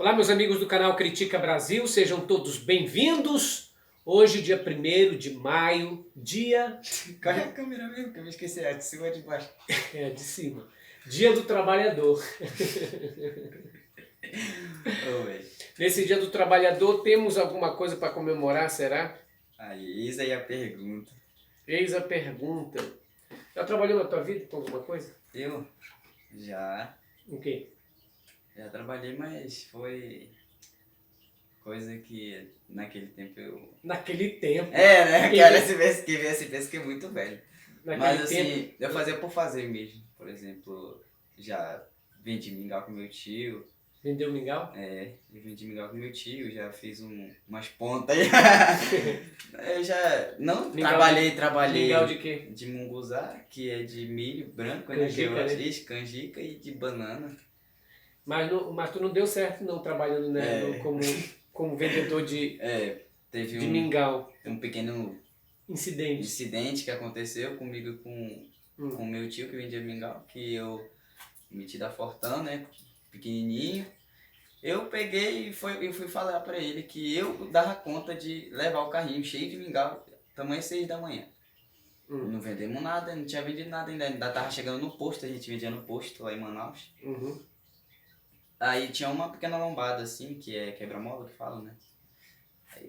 Olá, meus amigos do canal Critica Brasil, sejam todos bem-vindos. Hoje, dia 1º de maio, dia... Qual é a câmera mesmo? Que eu me esqueci, é de cima ou de baixo? É, de cima. Dia do Trabalhador. Ô, velho. Nesse dia do Trabalhador, temos alguma coisa para comemorar, será? Aí, eis aí a pergunta. Eis a pergunta. Já trabalhou na tua vida com alguma coisa? Eu já O quê? trabalhei, mas foi coisa que naquele tempo eu... Naquele tempo. É, né? Quem Cara, vê- se vê, quem vê assim pensa que é muito velho. Naquele Mas tempo. assim, eu fazia por fazer mesmo. Por exemplo, já vendi mingau com meu tio. Vendeu mingau? Eu vendi mingau com meu tio, já fiz umas pontas aí. Eu já não Mingau trabalhei Mingau de quê? de munguzá, que é de milho branco, Canjica, né? né? Isso, canjica e de banana. Mas tu não deu certo não trabalhando, né, como vendedor de Teve de mingau. um pequeno Incidente. incidente que aconteceu comigo com meu tio que vendia mingau, que eu meti da Fortão, né? Pequenininho. Eu peguei e fui falar pra ele que eu dava conta de levar o carrinho cheio de mingau, tamanho 6 da manhã. Não vendemos nada, não tinha vendido nada ainda tava chegando no posto, a gente vendia no posto lá em Manaus. Uhum. Aí tinha uma pequena lombada assim, que é quebra-mola que fala, né? Aí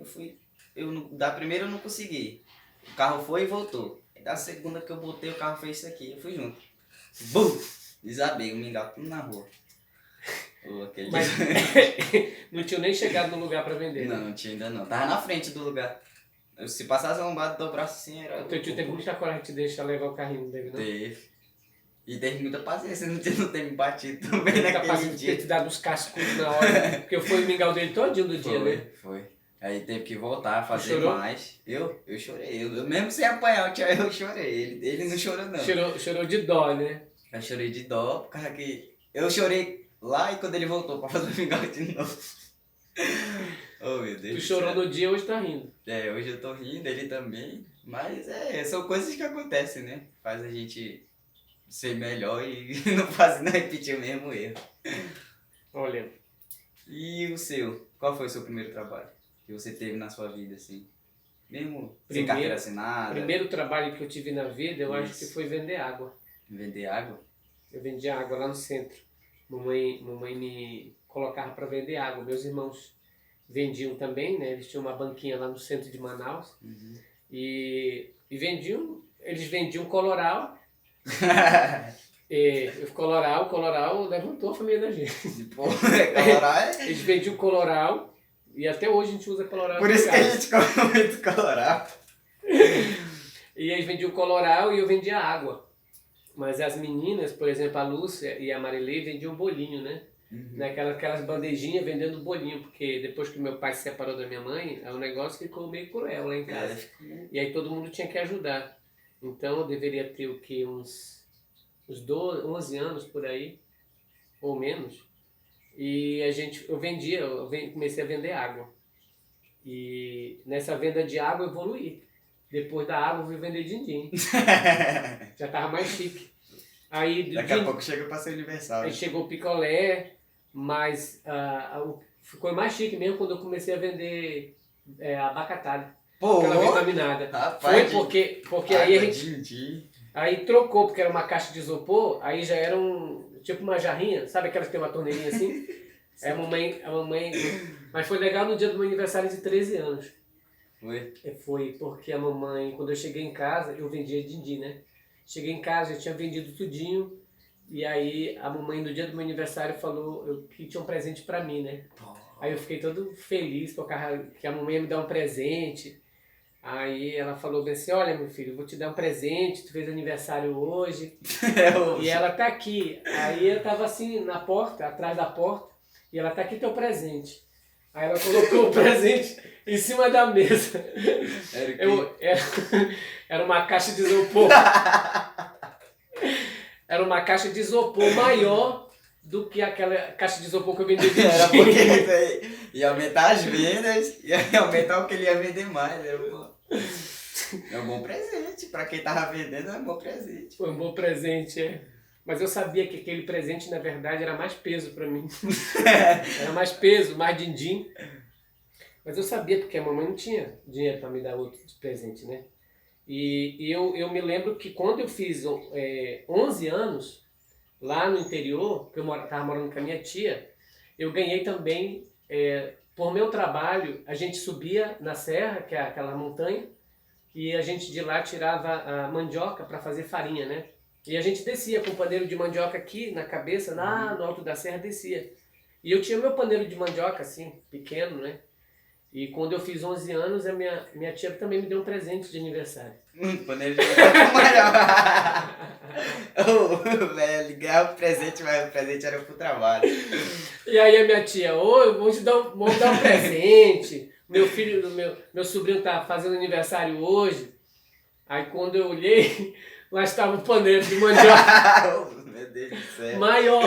da primeira eu não consegui. O carro foi e voltou. Aí da segunda que eu botei, o carro fez isso aqui, eu fui junto. Bum! Desabei o mingau tudo na rua. Aquele Mas não tinha nem chegado no lugar para vender. Não, Né? não tinha ainda não. Tava na frente do lugar. Se passasse a lombada do braço assim, era... O teu tio teve muita coragem de te deixar levar o carrinho, não teve, não? Teve. E teve muita paciência, não ter me batido também Muita naquele paciência de ter dia. te dado os cascudos na hora, porque foi o mingau dele todinho do dia, né? Foi. Aí teve que voltar, fazer Chorou? mais. Eu chorei. Eu mesmo sem apanhar, eu chorei. Ele não chorou não. Chorou de dó, né? Eu chorei de dó, por causa que... Eu chorei lá e quando ele voltou pra fazer o mingau de novo. Oh, meu Deus Tu do chorou céu. no dia, hoje tá rindo. Hoje eu tô rindo, ele também. Mas são coisas que acontecem, né? Faz a gente ser melhor e não repetir o mesmo erro. Olha, E o seu? Qual foi o seu primeiro trabalho que você teve na sua vida, assim? Mesmo sem carteira assinada? o primeiro trabalho que eu tive na vida, eu acho que Isso. foi vender água. Vender água? Eu vendia água lá no centro. Mamãe me colocava para vender água. Meus irmãos vendiam também, né? Eles tinham uma banquinha lá no centro de Manaus. Uhum. E eles vendiam Coloral. O Coloral levantou a família da gente. Pô, Coloral Eles vendiam Coloral e até hoje a gente usa Coloral. Por em isso que a casa. gente come muito Coloral. E eles vendiam Coloral e eu vendia água. Mas as meninas, por exemplo, a Lúcia e a Marilei vendiam bolinho, né? Aquelas bandejinhas vendendo bolinho, porque depois que meu pai se separou da minha mãe, o negócio ficou meio cruel lá em casa. E aí todo mundo tinha que ajudar. Então eu deveria ter o quê? Uns 11 anos por aí, ou menos. E comecei a vender água. E nessa venda de água eu evoluí. Depois da água eu fui vender din-din. Já tava mais chique. Aí, Daqui a pouco chega pra ser universal. aí chegou o picolé, mas ficou mais chique mesmo quando eu comecei a vender abacatada. Pô, Aquela vitaminada. rapaz, Foi porque aí a água, gente din-din. aí trocou, porque era uma caixa de isopor, aí já era tipo uma jarrinha, sabe aquelas que tem uma torneirinha assim? Aí a mamãe... Mas foi legal no dia do meu aniversário de 13 anos. Foi? Foi porque a mamãe, quando eu cheguei em casa, eu vendia din-din, né? Cheguei em casa, eu tinha vendido tudinho, e aí a mamãe no dia do meu aniversário falou que tinha um presente pra mim, né? Aí eu fiquei todo feliz que a mamãe ia me dar um presente. Aí ela falou bem assim, olha meu filho, eu vou te dar um presente, tu fez aniversário hoje. E ela tá aqui. Aí eu tava assim na porta, atrás da porta, e ela tá aqui teu presente. Aí ela colocou o presente em cima da mesa. Era uma caixa de isopor. Era uma caixa de isopor maior do que aquela caixa de isopor que eu vendia de Era din-din. porque ia aumentar as vendas, ia aumentar o que ele ia vender mais. É um bom presente. Pra quem tava vendendo, é um bom presente. Foi um bom presente, Mas eu sabia que aquele presente, na verdade, era mais peso para mim. Era mais peso, mais din-din. Mas eu sabia porque a mamãe não tinha dinheiro para me dar outro de presente, né? E eu me lembro que quando eu fiz 11 anos, lá no interior, que eu estava morando com a minha tia, eu ganhei também, por meu trabalho, a gente subia na serra, que é aquela montanha, e a gente de lá tirava a mandioca para fazer farinha, né? E a gente descia com o paneiro de mandioca aqui na cabeça, lá no alto da serra, descia. E eu tinha meu paneiro de mandioca, assim, pequeno, né? E quando eu fiz 11 anos, a minha tia também me deu um presente de aniversário. Paneiro de mandioca. Velho, ganhar um presente, mas o presente era pro trabalho. E aí a minha tia, vamos dar um presente. Meu filho, meu sobrinho tá fazendo aniversário hoje. Aí quando eu olhei, lá estava o paneiro de mandioca. Meu Deus do céu. Maior.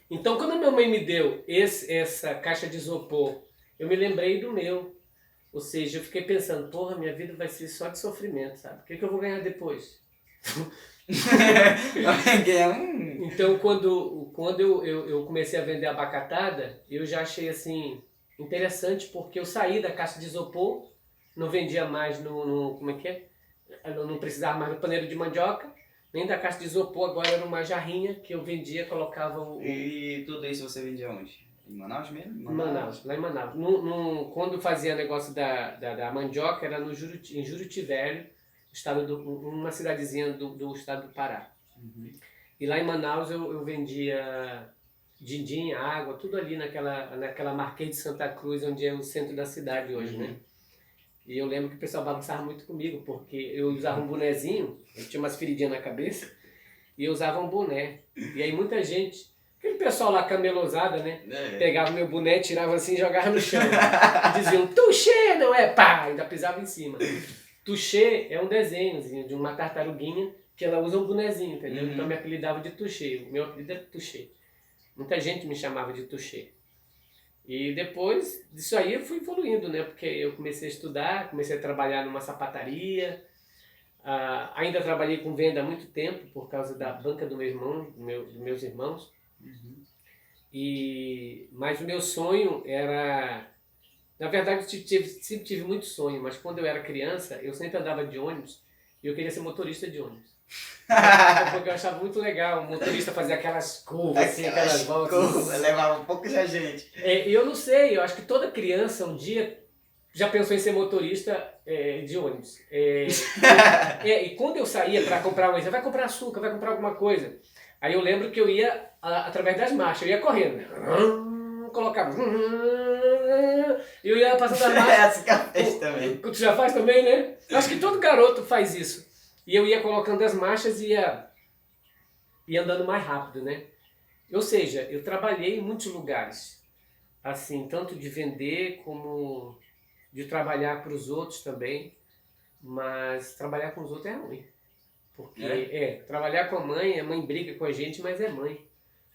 Então quando a minha mãe me deu essa caixa de isopor, eu me lembrei do meu. Ou seja, eu fiquei pensando, porra, minha vida vai ser só de sofrimento, sabe? O que eu vou ganhar depois? Então, quando eu comecei a vender abacatada, eu já achei assim interessante, porque eu saí da caixa de isopor, não vendia mais como é que é? Eu não precisava mais do paneiro de mandioca, nem da caixa de isopor, agora era uma jarrinha que eu vendia, colocava E tudo isso você vendia onde? Em Manaus mesmo? Em Manaus, lá em Manaus. Quando fazia negócio da mandioca, era em Juruti Velho, uma cidadezinha do estado do Pará. Uhum. E lá em Manaus eu vendia din-din, água, tudo ali naquela Marquês de Santa Cruz, onde é o centro da cidade hoje, né? E eu lembro que o pessoal balançava muito comigo, porque eu usava um bonezinho, eu tinha umas feridinhas na cabeça, e eu usava um boné. E aí muita gente, aquele pessoal lá camelosada, né? Pegava meu boné, tirava assim e jogava no chão. E diziam, tuxê, não é? Pá! Ainda pisava em cima. Tuxê é um desenhozinho de uma tartaruguinha que ela usa um bonezinho, entendeu? Então me apelidava de Tuxê. O meu apelido era Tuxê. Muita gente me chamava de Tuxê. E depois disso aí eu fui evoluindo, né? Porque eu comecei a estudar, comecei a trabalhar numa sapataria. Ainda trabalhei com venda há muito tempo por causa da banca do meu irmão, dos meus irmãos. Mas o meu sonho era... Na verdade, eu sempre tive muito sonho, mas quando eu era criança, eu sempre andava de ônibus e eu queria ser motorista de ônibus. Porque eu achava muito legal o motorista fazer aquelas curvas, assim, aquelas voltas. Levava um pouco de gente. Eu não sei, eu acho que toda criança um dia já pensou em ser motorista de ônibus. E quando eu saía para comprar vai comprar açúcar, vai comprar alguma coisa. Aí eu lembro que eu ia através das marchas, eu ia correndo, né? Colocava... E eu ia passando as marchas. Essa que eu fiz também. Tu já faz também, né? Acho que todo garoto faz isso. E eu ia colocando as marchas e ia andando mais rápido, né? Ou seja, eu trabalhei em muitos lugares. Assim, tanto de vender como de trabalhar para os outros também. Mas trabalhar com os outros é ruim. Porque, trabalhar com a mãe briga com a gente, mas é mãe.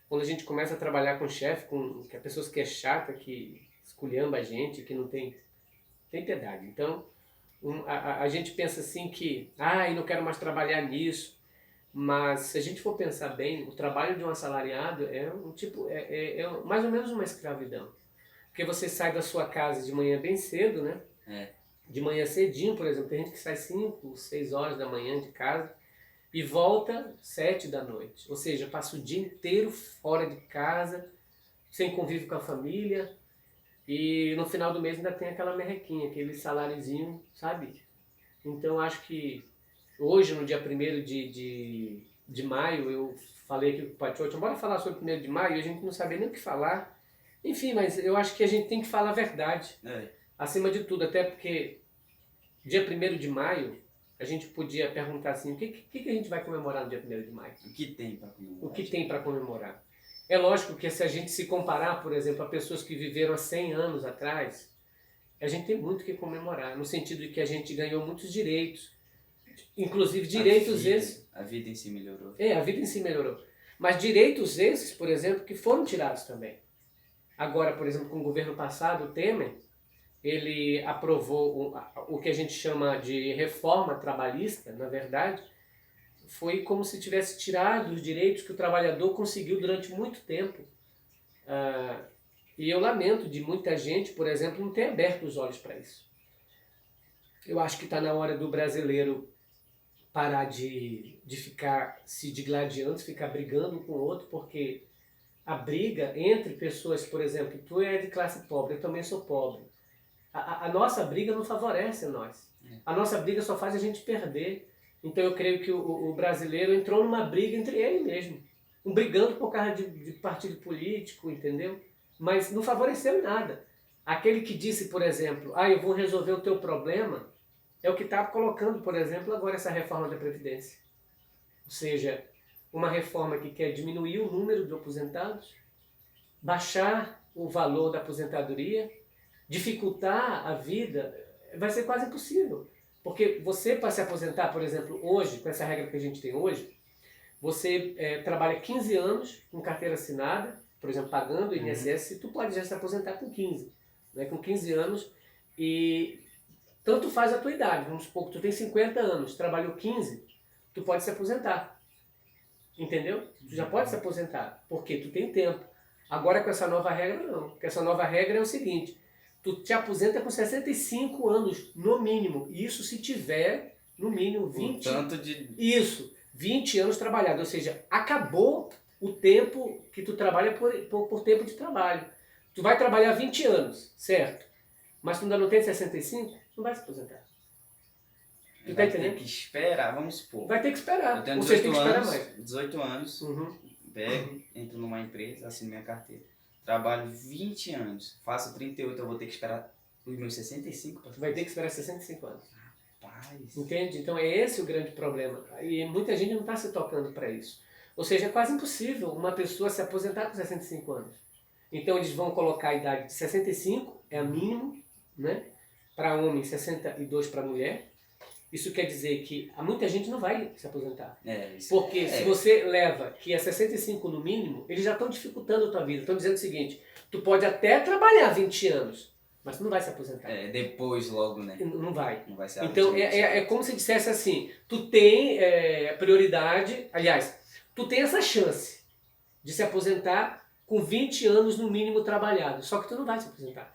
Quando a gente começa a trabalhar com o chefe, com a pessoa que é chata, que esculhamba a gente, que não tem piedade. Então, a gente pensa assim que, eu não quero mais trabalhar nisso. Mas se a gente for pensar bem, o trabalho de um assalariado é mais ou menos uma escravidão. Porque você sai da sua casa de manhã bem cedo, né? De manhã cedinho, por exemplo, tem gente que sai 5, 6 horas da manhã de casa e volta 7 da noite. Ou seja, passa o dia inteiro fora de casa, sem convívio com a família. E no final do mês ainda tem aquela merrequinha, aquele saláriozinho, sabe? Então acho que hoje, no dia 1º de maio, eu falei aqui com o Pachote, bora falar sobre o 1º de maio, e a gente não sabia nem o que falar. Enfim, mas eu acho que a gente tem que falar a verdade. Acima de tudo, até porque dia 1º de maio, a gente podia perguntar assim, o que a gente vai comemorar no dia 1º de maio? O que tem para comemorar? O que tem para comemorar? É lógico que se a gente se comparar, por exemplo, a pessoas que viveram há 100 anos atrás, a gente tem muito o que comemorar, no sentido de que a gente ganhou muitos direitos, inclusive direitos esses... A vida em si melhorou. A vida em si melhorou. Mas direitos esses, por exemplo, que foram tirados também. Agora, por exemplo, com o governo passado, o Temer, ele aprovou o que a gente chama de reforma trabalhista, na verdade, foi como se tivesse tirado os direitos que o trabalhador conseguiu durante muito tempo. E eu lamento de muita gente, por exemplo, não ter aberto os olhos para isso. Eu acho que está na hora do brasileiro parar de ficar se digladiando, ficar brigando um com o outro, porque a briga entre pessoas, por exemplo, tu é de classe pobre, eu também sou pobre. A nossa briga não favorece a nós. A nossa briga só faz a gente perder. Então eu creio que o brasileiro entrou numa briga entre ele mesmo. Um brigando por causa de partido político, entendeu? Mas não favoreceu em nada. Aquele que disse, por exemplo, eu vou resolver o teu problema, é o que está colocando, por exemplo, agora essa reforma da Previdência. Ou seja, uma reforma que quer diminuir o número de aposentados, baixar o valor da aposentadoria, dificultar a vida, vai ser quase impossível. Porque você, para se aposentar, por exemplo, hoje, com essa regra que a gente tem hoje, você trabalha 15 anos com carteira assinada, por exemplo, pagando o INSS, tu pode já se aposentar com 15. Né? Com 15 anos, e tanto faz a tua idade. Vamos supor que tu tem 50 anos, trabalhou 15, tu pode se aposentar. Entendeu? Tu já pode se aposentar, porque tu tem tempo. Agora com essa nova regra, não. Porque essa nova regra é o seguinte, tu te aposenta com 65 anos, no mínimo. Isso se tiver, no mínimo, 20... tanto de... Isso, 20 anos trabalhado. Ou seja, acabou o tempo que tu trabalha por tempo de trabalho. Tu vai trabalhar 20 anos, certo? Mas tu ainda não tem 65, não vai se aposentar. Tu tá entendendo? Vai ter que esperar, vamos supor. Vai ter que esperar. Eu tenho Você 18 tem que esperar anos, mais. 18 anos, pego, entro numa empresa, assino minha carteira. Trabalho 20 anos, faço 38, eu vou ter que esperar os meus 65 para... Vai ter que esperar 65 anos. Rapaz. Entende? Então é esse o grande problema. E muita gente não está se tocando para isso. Ou seja, é quase impossível uma pessoa se aposentar com 65 anos. Então eles vão colocar a idade de 65, é a mínimo, né? Para homem, 62 para mulher. Isso quer dizer que muita gente não vai se aposentar. Porque se você leva que é 65 no mínimo, eles já estão dificultando a tua vida. Estão dizendo o seguinte, tu pode até trabalhar 20 anos, mas tu não vai se aposentar. Depois logo, né? Não vai. Não vai ser então é como se dissesse assim, tu tem prioridade, aliás, tu tem essa chance de se aposentar com 20 anos no mínimo trabalhado, só que tu não vai se aposentar.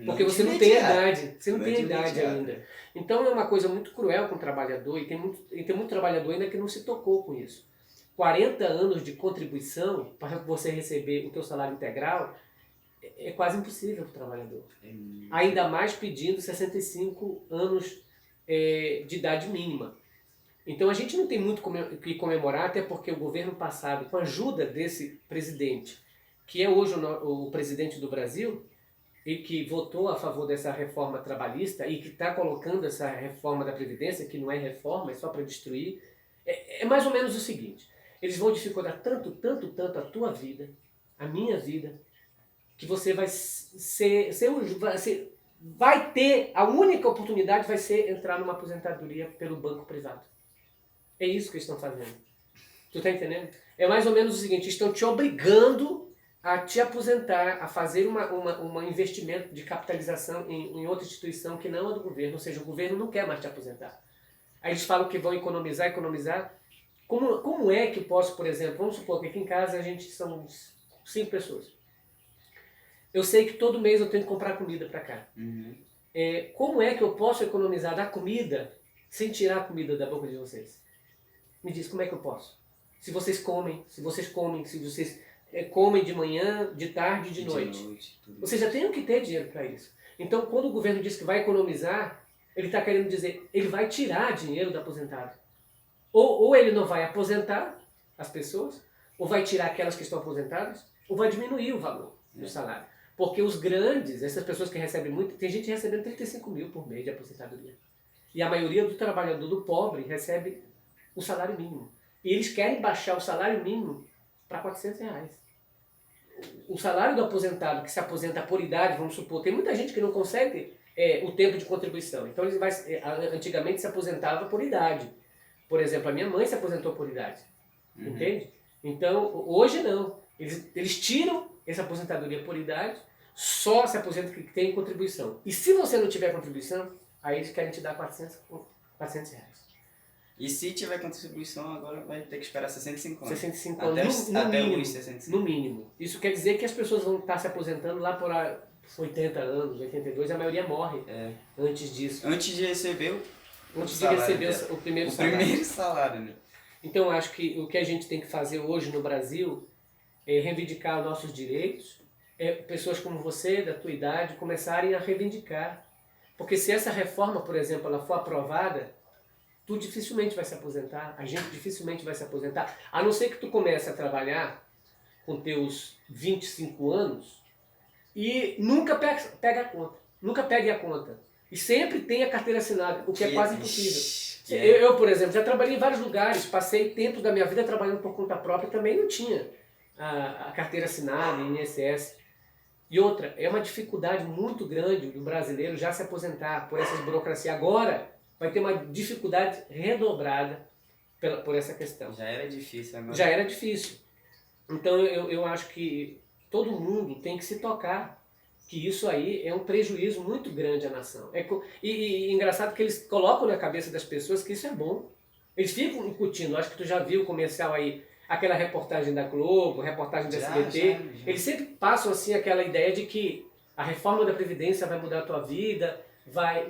Porque você não tem idade, você não tem idade ainda. Então é uma coisa muito cruel com o trabalhador, e tem muito trabalhador ainda que não se tocou com isso. 40 anos de contribuição para você receber o teu salário integral é quase impossível para o trabalhador. Ainda mais pedindo 65 anos de idade mínima. Então a gente não tem muito o que comemorar, até porque o governo passado, com a ajuda desse presidente, que é hoje o presidente do Brasil, e que votou a favor dessa reforma trabalhista e que está colocando essa reforma da Previdência, que não é reforma, é só para destruir, é mais ou menos o seguinte, eles vão dificultar tanto a tua vida, a minha vida, que você vai ter, a única oportunidade vai ser entrar numa aposentadoria pelo banco privado. É isso que eles estão fazendo. Tu tá entendendo? É mais ou menos o seguinte, estão te obrigando a te aposentar, a fazer um investimento de capitalização em outra instituição que não é do governo, ou seja, o governo não quer mais te aposentar. Aí eles falam que vão economizar. Como é que posso, por exemplo, vamos supor que aqui em casa a gente são 5 pessoas. Eu sei que todo mês eu tenho que comprar comida para cá. Como é que eu posso economizar da comida sem tirar a comida da boca de vocês? Me diz, como é que eu posso? Se vocês comem de manhã, de tarde e de noite. Você já tem que ter dinheiro para isso. Então, quando o governo diz que vai economizar, ele está querendo dizer, ele vai tirar dinheiro do aposentado. Ou ele não vai aposentar as pessoas, ou vai tirar aquelas que estão aposentadas, ou vai diminuir o valor do salário. Porque os grandes, essas pessoas que recebem muito, tem gente recebendo 35 mil por mês de aposentadoria. E a maioria do trabalhador, do pobre, recebe o salário mínimo. E eles querem baixar o salário mínimo para R$400. O salário do aposentado que se aposenta por idade, vamos supor, tem muita gente que não consegue o tempo de contribuição. Então, antigamente se aposentava por idade. Por exemplo, a minha mãe se aposentou por idade. Entende? Então, hoje não. Eles tiram essa aposentadoria por idade, só se aposenta que tem contribuição. E se você não tiver contribuição, aí eles querem te dar R$400. E se tiver contribuição, agora vai ter que esperar 65 anos. 65 até anos, no até mínimo, os 65. no mínimo. Isso quer dizer que as pessoas vão estar se aposentando lá por 80 anos, 82, a maioria morre antes disso. Antes de receber Antes de receber o primeiro salário. Primeiro salário, né? Então, eu acho que o que a gente tem que fazer hoje no Brasil é reivindicar os nossos direitos, pessoas como você, da tua idade, começarem a reivindicar. Porque se essa reforma, por exemplo, ela for aprovada, tu dificilmente vai se aposentar, a gente dificilmente vai se aposentar, a não ser que tu comece a trabalhar com teus 25 anos e nunca pega a conta, nunca pegue a conta. E sempre tem a carteira assinada, o que é quase impossível. Eu, por exemplo, já trabalhei em vários lugares, passei tempo da minha vida trabalhando por conta própria, também não tinha a carteira assinada, INSS. E outra, é uma dificuldade muito grande do brasileiro já se aposentar por essas burocracias. Agora vai ter uma dificuldade redobrada por essa questão. Já era difícil agora. Já era difícil. Então eu acho que todo mundo tem que se tocar que isso aí é um prejuízo muito grande à nação. E engraçado que eles colocam na cabeça das pessoas que isso é bom. Eles ficam incutindo, acho que tu já viu o comercial aí, aquela reportagem da Globo, reportagem da SBT, já. Eles sempre passam assim aquela ideia de que a reforma da Previdência vai mudar a tua vida, vai...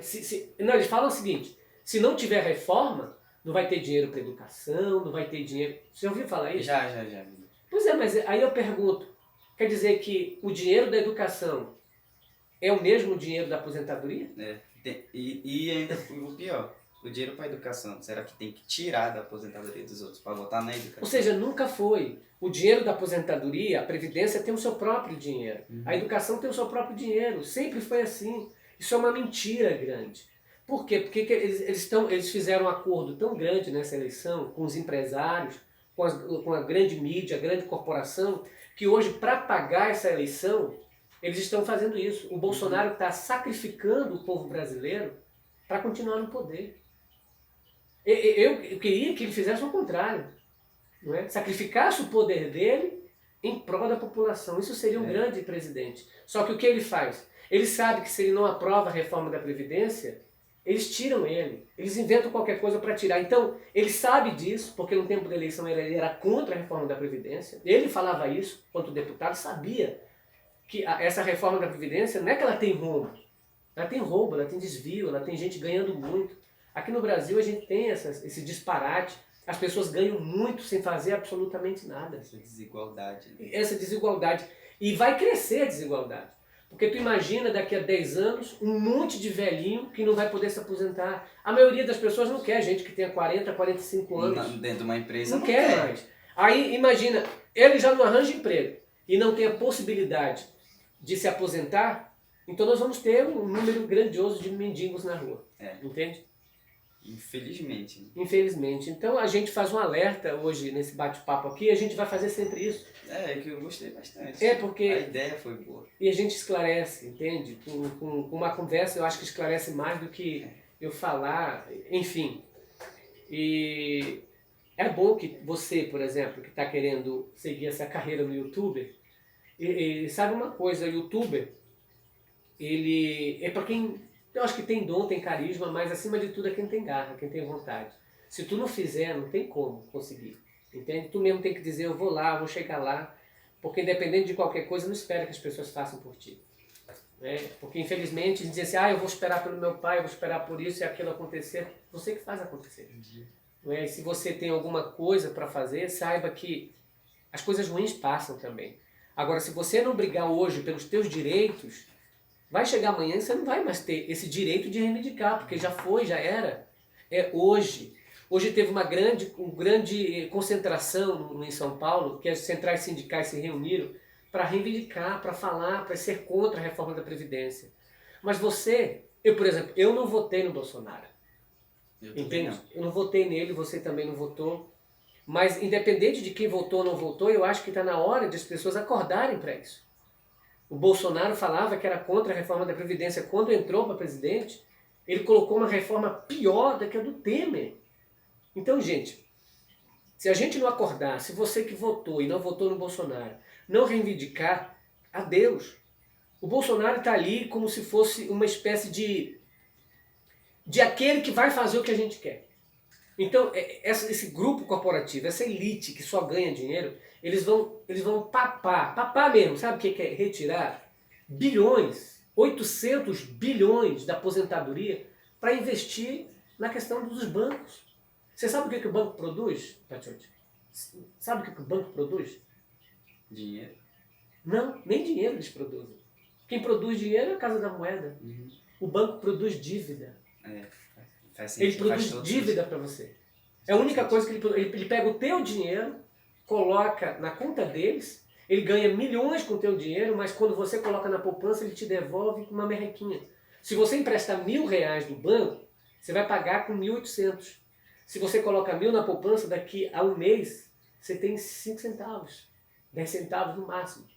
Não, eles falam o seguinte, se não tiver reforma, não vai ter dinheiro para educação, não vai ter dinheiro... Você já ouviu falar isso? Já. Pois é, mas aí eu pergunto, quer dizer que o dinheiro da educação é o mesmo dinheiro da aposentadoria? E ainda o pior, o dinheiro para a educação, será que tem que tirar da aposentadoria dos outros para botar na educação? Ou seja, nunca foi. O dinheiro da aposentadoria, a Previdência tem o seu próprio dinheiro. A educação tem o seu próprio dinheiro. Sempre foi assim. Isso é uma mentira grande. Por quê? Porque eles fizeram um acordo tão grande nessa eleição com os empresários, com a grande mídia, a grande corporação, que hoje, para pagar essa eleição, eles estão fazendo isso. O Bolsonaro está sacrificando o povo brasileiro para continuar no poder. Eu queria que ele fizesse o contrário. Não é? Sacrificasse o poder dele em prol da população. Isso seria um grande presidente. Só que o que ele faz? Ele sabe que se ele não aprova a reforma da Previdência, eles tiram ele. Eles inventam qualquer coisa para tirar. Então, ele sabe disso, porque no tempo da eleição ele era contra a reforma da Previdência. Ele falava isso, quanto deputado, sabia que essa reforma da Previdência não é que ela tem roubo. Ela tem roubo, ela tem desvio, ela tem gente ganhando muito. Aqui no Brasil a gente tem esse disparate. As pessoas ganham muito sem fazer absolutamente nada. Essa desigualdade. Né? Essa desigualdade. E vai crescer a desigualdade. Porque tu imagina daqui a 10 anos um monte de velhinho que não vai poder se aposentar. A maioria das pessoas não quer gente que tenha 40, 45 anos. Dentro de uma empresa não quer mais. Aí imagina, ele já não arranja emprego e não tem a possibilidade de se aposentar, então nós vamos ter um número grandioso de mendigos na rua. Entende? Infelizmente. Infelizmente. Então a gente faz um alerta hoje nesse bate-papo aqui e a gente vai fazer sempre isso. É que eu gostei bastante. Porque a ideia foi boa. E a gente esclarece, entende? Com uma conversa eu acho que esclarece mais do que eu falar, enfim. E é bom que você, por exemplo, que está querendo seguir essa carreira no YouTube, e sabe uma coisa, o YouTuber, ele é para quem... Eu acho que tem dom, tem carisma, mas acima de tudo é quem tem garra, quem tem vontade. Se tu não fizer, não tem como conseguir. Entende? Tu mesmo tem que dizer, eu vou lá, eu vou chegar lá. Porque independente de qualquer coisa, não espera que as pessoas façam por ti. Porque infelizmente, dizer assim, eu vou esperar pelo meu pai, eu vou esperar por isso e aquilo acontecer. Você que faz acontecer. E se você tem alguma coisa para fazer, saiba que as coisas ruins passam também. Agora, se você não brigar hoje pelos teus direitos, vai chegar amanhã e você não vai mais ter esse direito de reivindicar, porque já foi, já era. É hoje. Hoje teve uma grande concentração em São Paulo, que as centrais sindicais se reuniram para reivindicar, para falar, para ser contra a reforma da Previdência. Mas eu, por exemplo, eu não votei no Bolsonaro. Entende? Eu não votei nele, você também não votou. Mas independente de quem votou ou não votou, eu acho que está na hora de as pessoas acordarem para isso. O Bolsonaro falava que era contra a reforma da Previdência. Quando entrou para presidente, ele colocou uma reforma pior do que a do Temer. Então, gente, se a gente não acordar, se você que votou e não votou no Bolsonaro, não reivindicar, adeus. O Bolsonaro está ali como se fosse uma espécie de aquele que vai fazer o que a gente quer. Então, esse grupo corporativo, essa elite que só ganha dinheiro, eles vão papar mesmo, sabe o que é retirar? Bilhões, 800 bilhões da aposentadoria para investir na questão dos bancos. Você sabe o que o banco produz, Patiotti? Sabe o que o banco produz? Dinheiro? Não, nem dinheiro eles produzem. Quem produz dinheiro é a Casa da Moeda. O banco produz dívida. Ele produz dívida para você. É a única coisa que ele pega o teu dinheiro, coloca na conta deles, ele ganha milhões com o teu dinheiro, mas quando você coloca na poupança, ele te devolve com uma merrequinha. Se você emprestar R$1.000 do banco, você vai pagar com 1.800. Se você coloca 1.000 na poupança, daqui a um mês, você tem 5 centavos, 10 centavos no máximo.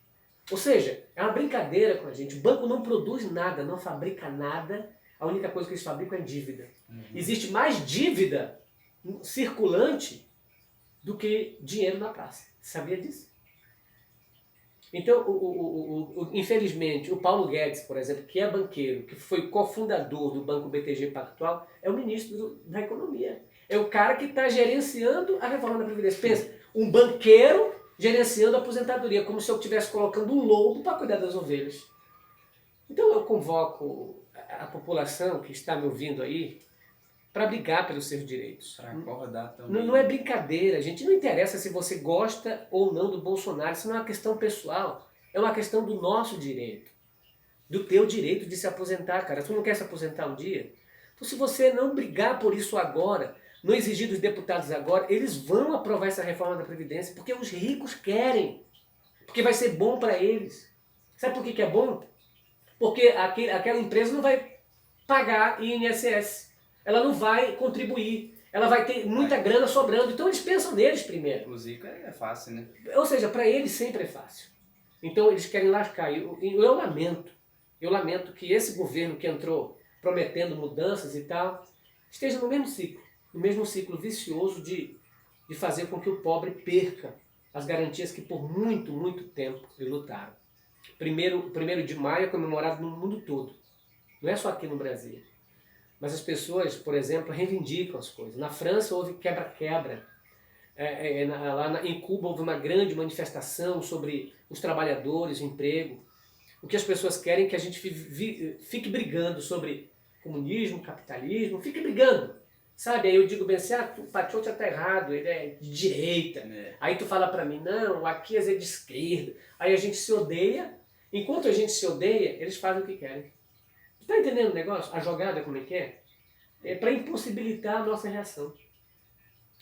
Ou seja, é uma brincadeira com a gente. O banco não produz nada, não fabrica nada. A única coisa que eles fabricam é dívida. Existe mais dívida circulante do que dinheiro na praça. Você sabia disso? Então, infelizmente, o Paulo Guedes, por exemplo, que é banqueiro, que foi cofundador do Banco BTG Pactual, é o ministro da Economia. É o cara que está gerenciando a reforma da Previdência. Pensa, um banqueiro gerenciando a aposentadoria, como se eu estivesse colocando um lobo para cuidar das ovelhas. Então eu convoco a população que está me ouvindo aí para brigar pelos seus direitos. Para acordar também. Não é brincadeira, gente. Não interessa se você gosta ou não do Bolsonaro. Isso não é uma questão pessoal. É uma questão do nosso direito. Do teu direito de se aposentar, cara. Tu não quer se aposentar um dia? Então se você não brigar por isso agora, não exigir dos deputados agora, eles vão aprovar essa reforma da Previdência porque os ricos querem. Porque vai ser bom para eles. Sabe por que é bom? Porque aquela empresa não vai pagar INSS. Ela não vai contribuir. Ela vai ter muita grana sobrando. Então eles pensam neles primeiro. O Zico é fácil, né? Ou seja, para eles sempre é fácil. Então eles querem lascar. Eu lamento que esse governo que entrou prometendo mudanças e tal, esteja no mesmo ciclo vicioso de fazer com que o pobre perca as garantias que por muito, muito tempo eles lutaram. 1º de maio é comemorado no mundo todo. Não é só aqui no Brasil. Mas as pessoas, por exemplo, reivindicam as coisas. Na França houve quebra-quebra. Em Cuba houve uma grande manifestação sobre os trabalhadores, o emprego. O que as pessoas querem é que a gente fique brigando sobre comunismo, capitalismo, fique brigando. Sabe? Aí eu digo bem assim, o Patiotti está errado, ele é de direita. Aí tu fala para mim, não, aqui é de esquerda. Aí a gente se odeia. Enquanto a gente se odeia, eles fazem o que querem. Está entendendo o negócio? A jogada como é que é? É para impossibilitar a nossa reação.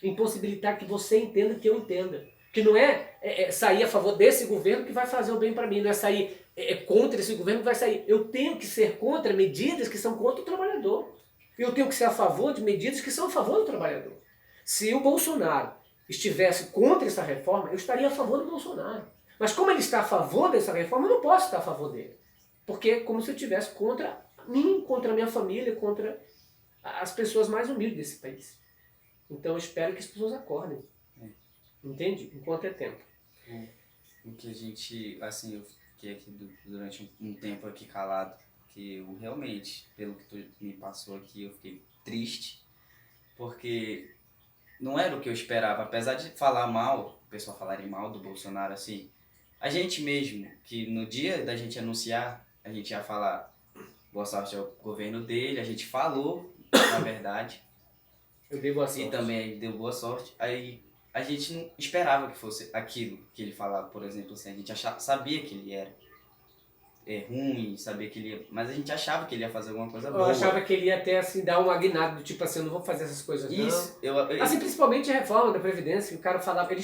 Impossibilitar que você entenda que eu entenda. Que não é sair a favor desse governo que vai fazer o bem para mim. Não é sair contra esse governo que vai sair. Eu tenho que ser contra medidas que são contra o trabalhador. Eu tenho que ser a favor de medidas que são a favor do trabalhador. Se o Bolsonaro estivesse contra essa reforma, eu estaria a favor do Bolsonaro. Mas como ele está a favor dessa reforma, eu não posso estar a favor dele. Porque é como se eu estivesse contra mim, contra a minha família, contra as pessoas mais humildes desse país. Então eu espero que as pessoas acordem. Entende? Enquanto é tempo. O que a gente, assim, eu fiquei aqui durante um tempo aqui calado, que eu realmente, pelo que tu me passou aqui, eu fiquei triste, porque não era o que eu esperava. Apesar de falar mal, o pessoal falarem mal do Bolsonaro, assim, a gente mesmo, que no dia da gente anunciar, a gente ia falar boa sorte ao governo dele, a gente falou, na verdade. Eu dei boa sorte. E também deu boa sorte. Aí a gente não esperava que fosse aquilo que ele falava, por exemplo, assim, a gente sabia que ele era ruim, sabia que ele ia, mas a gente achava que ele ia fazer alguma coisa boa. Eu achava que ele ia até assim, dar um aguinado, do tipo assim, eu não vou fazer essas coisas Isso, não. Assim, principalmente a reforma da Previdência, que o cara falava, ele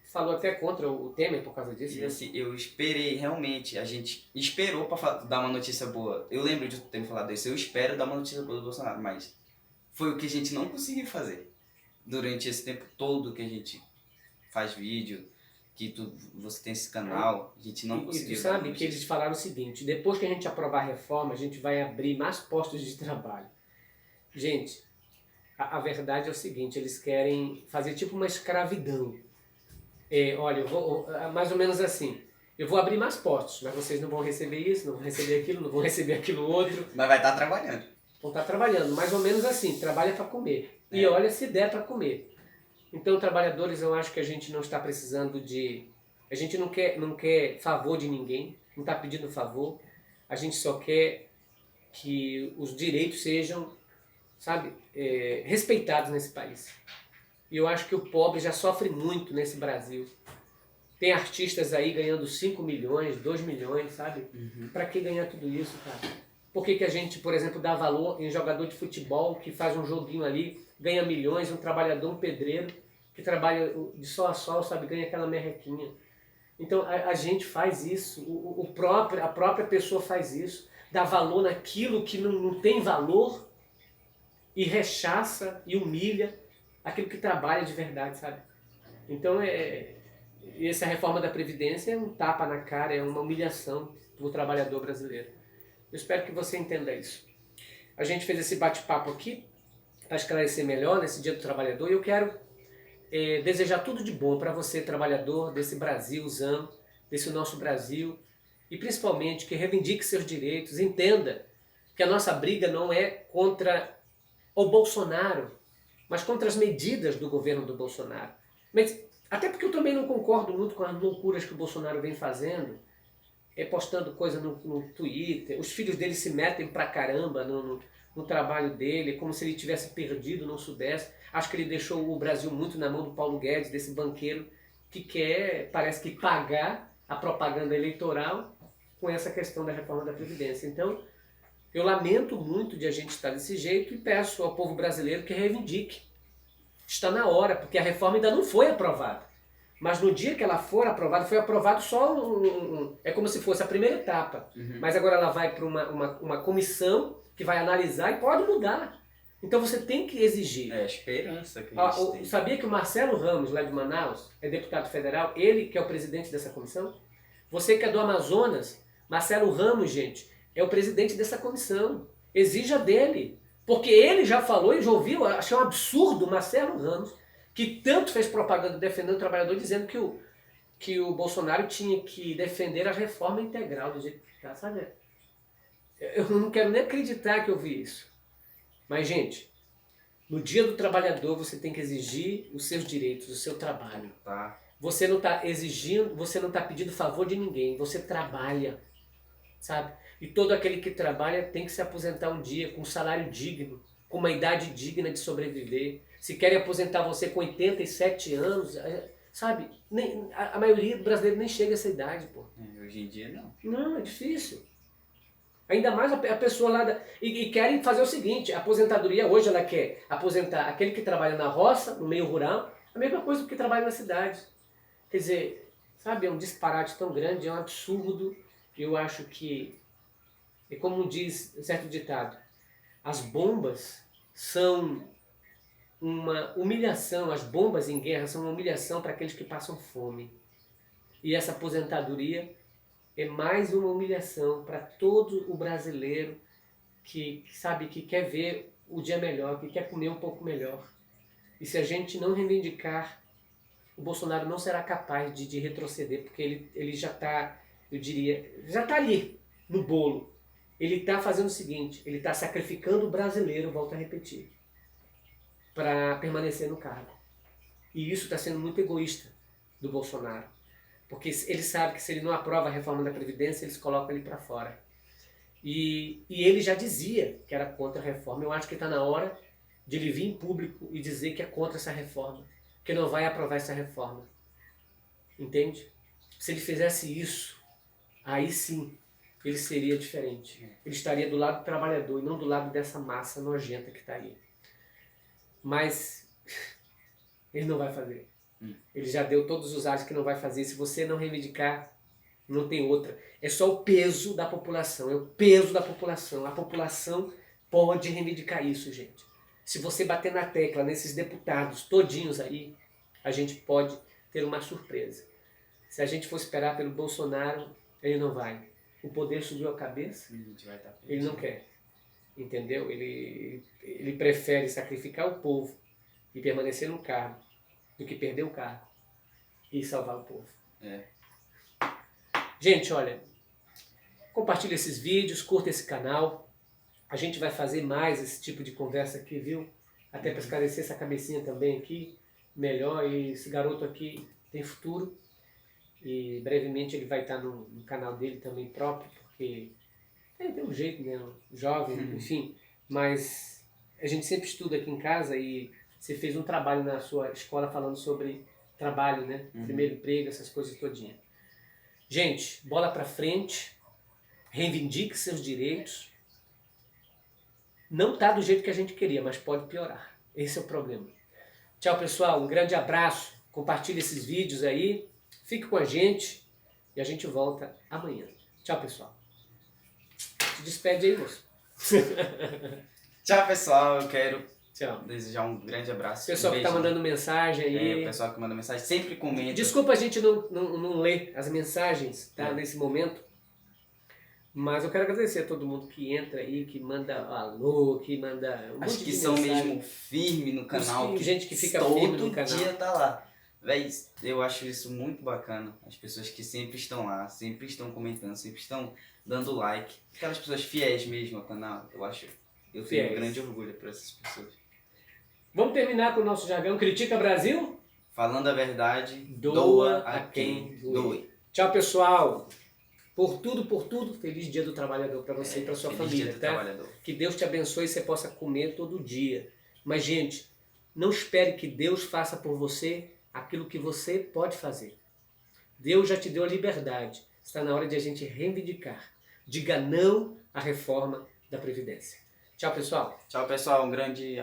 falou até contra o Temer por causa disso. E assim, eu esperei realmente, a gente esperou pra dar uma notícia boa. Eu lembro de ter me falado isso, eu espero dar uma notícia boa do Bolsonaro, mas foi o que a gente não conseguiu fazer. Durante esse tempo todo que a gente faz vídeo, que você tem esse canal, a gente não conseguiu. E tu sabe que eles falaram o seguinte, depois que a gente aprovar a reforma, a gente vai abrir mais postos de trabalho. Gente, a verdade é o seguinte, eles querem fazer tipo uma escravidão. Olha, eu vou, mais ou menos assim, eu vou abrir mais postos, mas vocês não vão receber isso, não vão receber aquilo, não vão receber aquilo outro. Mas vai estar trabalhando. Vão estar trabalhando, mais ou menos assim, trabalha para comer. E olha se der para comer. Então, trabalhadores, eu acho que a gente não está precisando de... A gente não quer favor de ninguém, não está pedindo favor. A gente só quer que os direitos sejam, sabe, respeitados nesse país. E eu acho que o pobre já sofre muito nesse Brasil. Tem artistas aí ganhando 5 milhões, 2 milhões, sabe? Para que ganhar tudo isso, cara? Por que a gente, por exemplo, dá valor em jogador de futebol que faz um joguinho ali, ganha milhões, um trabalhador, um pedreiro, que trabalha de sol a sol, sabe, ganha aquela merrequinha. Então a gente faz isso, a própria pessoa faz isso, dá valor naquilo que não tem valor e rechaça e humilha aquilo que trabalha de verdade, sabe? Então essa reforma da Previdência é um tapa na cara, é uma humilhação do trabalhador brasileiro. Eu espero que você entenda isso. A gente fez esse bate-papo aqui para esclarecer melhor nesse Dia do Trabalhador e eu quero desejar tudo de bom para você, trabalhador desse Brasilzão, desse nosso Brasil, e principalmente que reivindique seus direitos, entenda que a nossa briga não é contra o Bolsonaro, mas contra as medidas do governo do Bolsonaro. Mas, até porque eu também não concordo muito com as loucuras que o Bolsonaro vem fazendo, postando coisa no Twitter, os filhos dele se metem pra caramba no trabalho dele, como se ele tivesse perdido, não soubesse. Acho que ele deixou o Brasil muito na mão do Paulo Guedes, desse banqueiro que quer, parece que, pagar a propaganda eleitoral com essa questão da reforma da Previdência. Então, eu lamento muito de a gente estar desse jeito e peço ao povo brasileiro que reivindique. Está na hora, porque a reforma ainda não foi aprovada. Mas no dia que ela for aprovada, foi aprovado só é como se fosse a primeira etapa. Mas agora ela vai para uma comissão que vai analisar e pode mudar. Então você tem que exigir. É a esperança que a gente tem. Sabia que o Marcelo Ramos, lá de Manaus, é deputado federal, ele que é o presidente dessa comissão? Você que é do Amazonas, Marcelo Ramos, gente, é o presidente dessa comissão. Exija dele. Porque ele já falou e já ouviu, achei um absurdo o Marcelo Ramos, que tanto fez propaganda defendendo o trabalhador, dizendo que o Bolsonaro tinha que defender a reforma integral do jeito que está, sabe? Eu não quero nem acreditar que eu vi isso. Mas, gente, no Dia do Trabalhador você tem que exigir os seus direitos, o seu trabalho. Tá. Você não está exigindo, você não está pedindo favor de ninguém, você trabalha, sabe? E todo aquele que trabalha tem que se aposentar um dia com um salário digno, com uma idade digna de sobreviver. Se querem aposentar você com 87 anos, sabe? A maioria do brasileiro nem chega a essa idade, pô. Hoje em dia não. Não, é difícil. Ainda mais a pessoa lá... E querem fazer o seguinte, a aposentadoria hoje ela quer aposentar aquele que trabalha na roça, no meio rural, a mesma coisa do que trabalha na cidade. Quer dizer, sabe, é um disparate tão grande, é um absurdo. Eu acho que, é como diz certo ditado, as bombas são uma humilhação, as bombas em guerra são uma humilhação para aqueles que passam fome. E essa aposentadoria é mais uma humilhação para todo o brasileiro que sabe, que quer ver o dia melhor, que quer comer um pouco melhor. E se a gente não reivindicar, o Bolsonaro não será capaz de retroceder, porque ele já está, eu diria, já está ali no bolo. Ele está fazendo o seguinte, ele está sacrificando o brasileiro, volto a repetir, para permanecer no cargo. E isso está sendo muito egoísta do Bolsonaro. Porque ele sabe que se ele não aprova a reforma da Previdência, eles colocam ele para fora. E ele já dizia que era contra a reforma. Eu acho que está na hora de ele vir em público e dizer que é contra essa reforma, que não vai aprovar essa reforma. Entende? Se ele fizesse isso, aí sim, ele seria diferente. Ele estaria do lado do trabalhador e não do lado dessa massa nojenta que está aí. Mas ele não vai fazer. Ele já deu todos os ares que não vai fazer. Se você não reivindicar, não tem outra. É só o peso da população. É o peso da população. A população pode reivindicar isso, gente. Se você bater na tecla nesses deputados todinhos aí, a gente pode ter uma surpresa. Se a gente for esperar pelo Bolsonaro, ele não vai. O poder subiu a cabeça, ele não quer. Entendeu? Ele prefere sacrificar o povo e permanecer no cargo do que perder o cargo e salvar o povo. Gente, olha, compartilha esses vídeos, curta esse canal. A gente vai fazer mais esse tipo de conversa aqui, viu? até para esclarecer essa cabecinha também aqui, melhor. E esse garoto aqui tem futuro. E brevemente ele vai estar no canal dele também próprio, porque tem um jeito, né? Jovem, enfim. Mas a gente sempre estuda aqui em casa e você fez um trabalho na sua escola falando sobre trabalho, né? Primeiro emprego, essas coisas todinha. Gente, bola pra frente, reivindique seus direitos. Não tá do jeito que a gente queria, mas pode piorar. Esse é o problema. Tchau, pessoal. Um grande abraço. Compartilhe esses vídeos aí. Fique com a gente e a gente volta amanhã. Tchau, pessoal. Se despede aí, moço. Tchau, pessoal. Eu quero Tchau. desejar um grande abraço. Pessoal que tá mandando mensagem aí. O pessoal que manda mensagem sempre comenta. Desculpa a gente não ler as mensagens, tá? Nesse momento. Mas eu quero agradecer a todo mundo que entra aí, que manda alô, que manda Acho que são mesmo firmes no canal. Gente que fica firme no canal. Todo dia tá lá. Véi, eu acho isso muito bacana. As pessoas que sempre estão lá, sempre estão comentando, sempre estão dando like. Aquelas pessoas fiéis mesmo ao canal, eu tenho um grande orgulho por essas pessoas. Vamos terminar com o nosso jargão Critica Brasil? Falando a verdade, doa a quem doe. Tchau, pessoal. Por tudo, feliz Dia do Trabalhador para você e para sua família, Dia do tá? Trabalhador. Que Deus te abençoe e você possa comer todo dia. Mas, gente, não espere que Deus faça por você aquilo que você pode fazer. Deus já te deu a liberdade. Está na hora de a gente reivindicar. Diga não à reforma da Previdência. Tchau, pessoal. Tchau, pessoal. Um grande